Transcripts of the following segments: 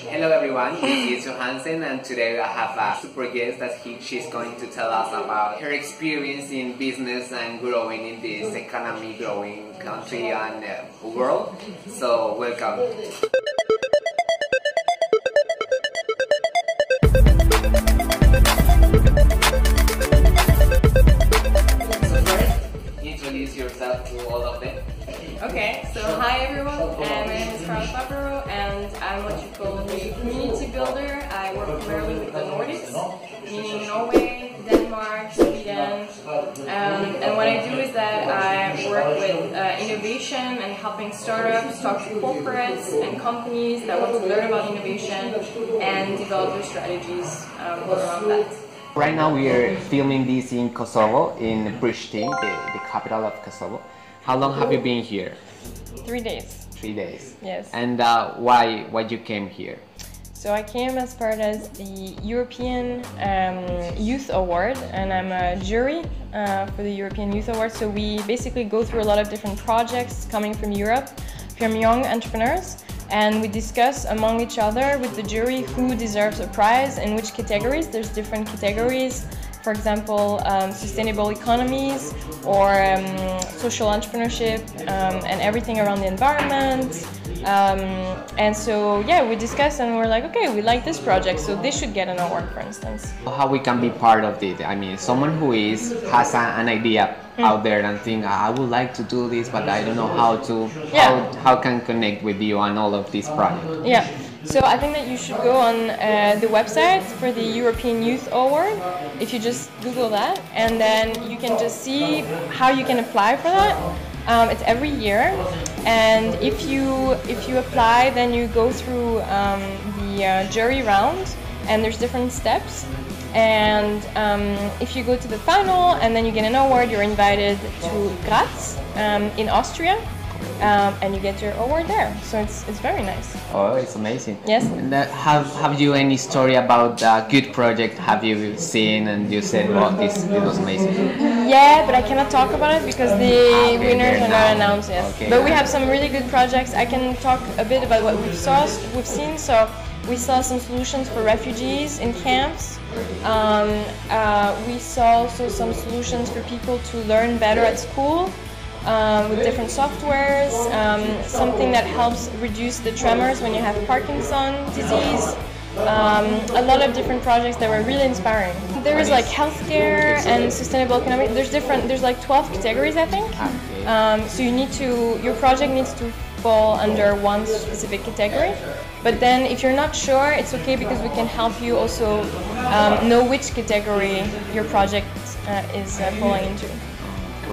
Hello everyone, this is Jhohansen and today I have a super guest that she's going to tell us about her experience in business and growing in this economy, growing country and world. So welcome. So first, introduce yourself to all of them. Okay, so hi everyone, my name is Carla Fabbro and I'm what you call a community builder. I work primarily with the Nordics, meaning Norway, Denmark, Sweden, and what I do is that I work with innovation and helping startups talk to corporates and companies that want to learn about innovation and develop their strategies around that. Right now we are filming this in Kosovo, in Pristina, the capital of Kosovo. How long have you been here? 3 days. 3 days. Yes. And why you came here? So I came as part of the European Youth Award, and I'm a jury for the European Youth Award. So we basically go through a lot of different projects coming from Europe, from young entrepreneurs, and we discuss among each other with the jury who deserves a prize in which categories. There's different categories. For example, sustainable economies or social entrepreneurship and everything around the environment. And so, yeah, we discussed and we're like, okay, we like this project, so this should get an award, for instance. How we can be part of it? I mean, someone who has an idea out there and think, I would like to do this, but I don't know how to. Yeah. How can connect with you on all of these projects? Yeah. So I think that you should go on the website for the European Youth Award, if you just Google that, and then you can just see how you can apply for that. It's every year, and if you apply, then you go through the jury round, and there's different steps. And if you go to the final and then you get an award, you're invited to Graz in Austria. And you get your award there, so it's very nice. Oh, it's amazing. Yes. And have you any story about a good project have you seen and you said, well, this was amazing? Yeah, but I cannot talk about it because the winners are not announced yet. Okay. But we have some really good projects. I can talk a bit about what we've seen. So we saw some solutions for refugees in camps. We saw also some solutions for people to learn better at school. With different softwares, something that helps reduce the tremors when you have Parkinson's disease. A lot of different projects that were really inspiring. There is like healthcare and sustainable economy. There's like 12 categories, I think. So your project needs to fall under one specific category. But then if you're not sure, it's okay because we can help you also know which category your project is falling into.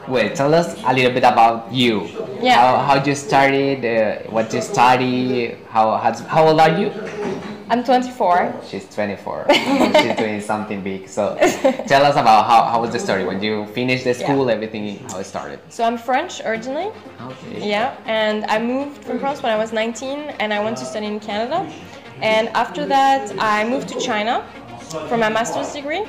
Well, tell us a little bit about you. Yeah. How you started, what you study, how old are you? I'm 24. She's 24. She's doing something big. So tell us about how was the story when you finished the school, everything, how it started. So I'm French originally. Okay. Yeah, and I moved from France when I was 19 and I went to study in Canada. And after that, I moved to China for my master's degree.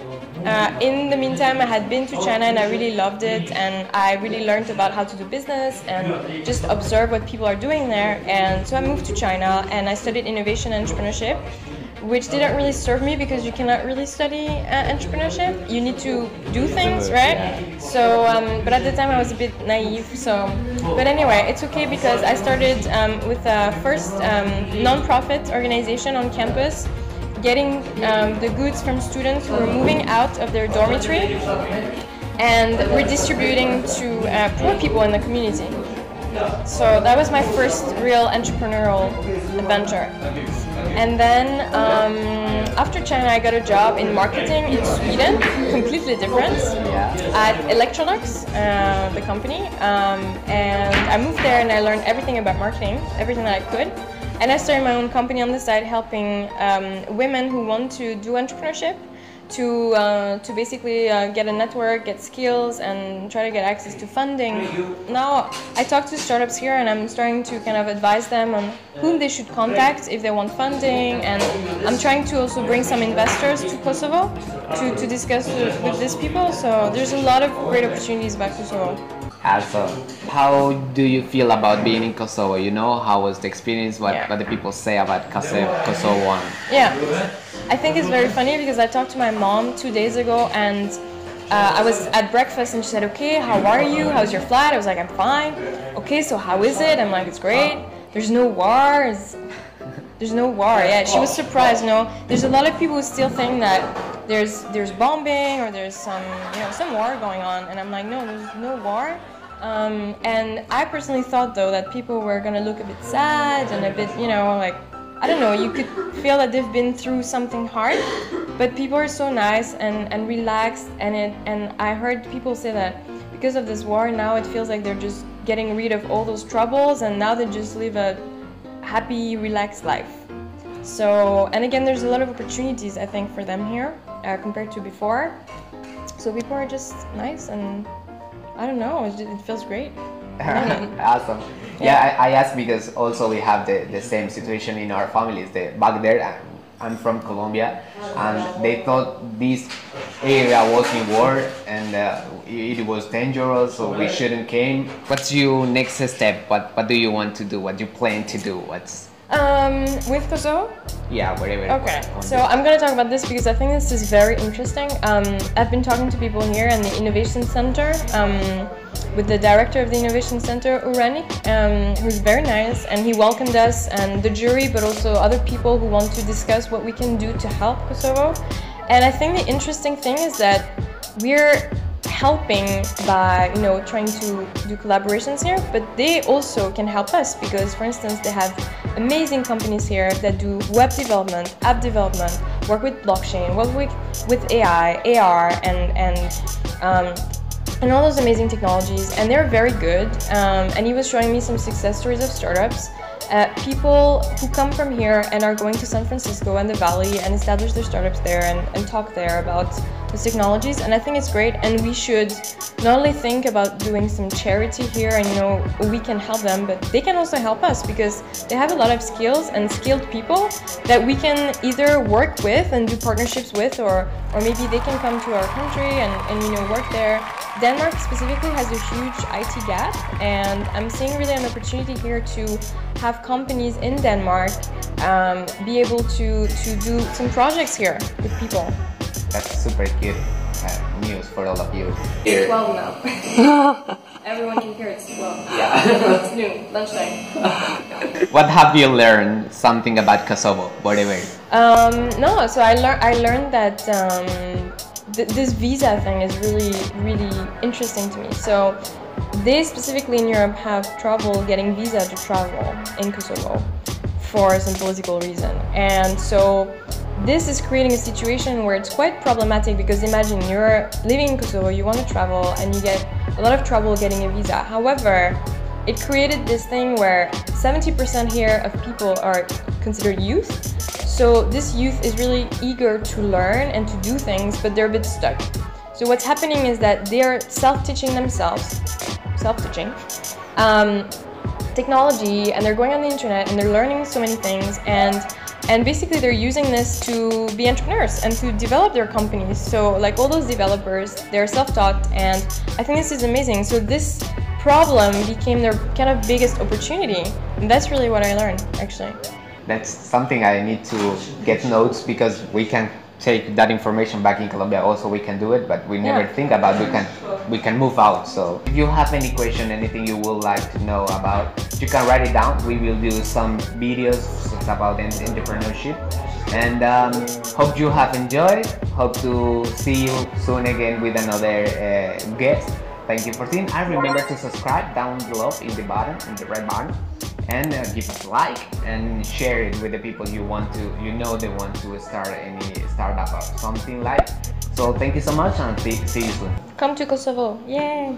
In the meantime, I had been to China and I really loved it, and I really learned about how to do business and just observe what people are doing there. And so I moved to China and I studied innovation and entrepreneurship, which didn't really serve me because you cannot really study entrepreneurship. You need to do things, right? So, but at the time I was a bit naive. So, but anyway, it's okay because I started with the first non-profit organization on campus, getting the goods from students who were moving out of their dormitory and redistributing to poor people in the community. So that was my first real entrepreneurial adventure. And then after China, I got a job in marketing in Sweden, completely different, at Electrolux, the company. And I moved there and I learned everything about marketing, everything that I could. And I started my own company on the side, helping women who want to do entrepreneurship to basically get a network, get skills, and try to get access to funding. Now I talk to startups here, and I'm starting to kind of advise them on whom they should contact if they want funding. And I'm trying to also bring some investors to Kosovo to discuss with these people. So there's a lot of great opportunities about Kosovo. Awesome. How do you feel about being in Kosovo? You know, how was the experience? What the people say about Kosovo? Yeah, I think it's very funny because I talked to my mom 2 days ago, and I was at breakfast and she said, okay, how are you? How's your flight? I was like, I'm fine. Okay, so how is it? I'm like, it's great. There's no war. There's no war. Yeah, she was surprised. You know, there's a lot of people who still think that there's bombing or there's some war going on, and I'm like, no, there's no war. And I personally thought though that people were gonna look a bit sad and a bit, like, I don't know, you could feel that they've been through something hard, but people are so nice and relaxed, and I heard people say that because of this war now it feels like they're just getting rid of all those troubles and now they just live a happy, relaxed life. So, and again, there's a lot of opportunities I think for them here compared to before. So people are just nice, and I don't know, it feels great. Awesome. Yeah, I asked because also we have the same situation in our families. Back there, I'm from Colombia, and they thought this area was in war and it was dangerous, so we shouldn't came. What's your next step? What do you want to do? What do you plan to do? With Kosovo? Yeah, whatever. Okay, so I'm going to talk about this because I think this is very interesting. I've been talking to people here in the Innovation Center with the director of the Innovation Center, Uranik, who's very nice, and he welcomed us and the jury, but also other people who want to discuss what we can do to help Kosovo. And I think the interesting thing is that we're helping by trying to do collaborations here, but they also can help us because, for instance, they have amazing companies here that do web development, app development, work with blockchain, work with AI, AR, and all those amazing technologies, and they're very good. And he was showing me some success stories of startups. People who come from here and are going to San Francisco and the Valley and establish their startups there and talk there about those technologies, and I think it's great. And we should not only think about doing some charity here and we can help them, but they can also help us because they have a lot of skills and skilled people that we can either work with and do partnerships with, or maybe they can come to our country and work there. Denmark specifically has a huge IT gap, and I'm seeing really an opportunity here to have companies in Denmark be able to do some projects here with people. That's super good news for all of you. It's 12 now. Everyone can hear it's 12. Yeah. It's noon, lunchtime. What have you learned something about Kosovo, whatever? No, so I learned that this visa thing is really, really interesting to me. So they specifically in Europe have trouble getting visa to travel in Kosovo for some political reason. And so this is creating a situation where it's quite problematic because imagine you're living in Kosovo, you want to travel, and you get a lot of trouble getting a visa. However, it created this thing where 70% here of people are considered youth. So this youth is really eager to learn and to do things, but they're a bit stuck. So what's happening is that they're self-teaching themselves, technology, and they're going on the internet and they're learning so many things, and basically they're using this to be entrepreneurs and to develop their companies. So like all those developers, they're self-taught, and I think this is amazing. So this problem became their kind of biggest opportunity, and that's really what I learned actually. That's something I need to get notes because we can take that information back in Colombia. Also, we can do it, but we never think about we can move out. So if you have any question, anything you would like to know about, you can write it down. We will do some videos about entrepreneurship, and hope you have enjoyed. Hope to see you soon again with another guest. Thank you for seeing. And remember to subscribe down below in the bottom, in the red button, and give us a like and share it with the people they want to start any startup or something like. So thank you so much, and see you soon. Come to Kosovo, yay!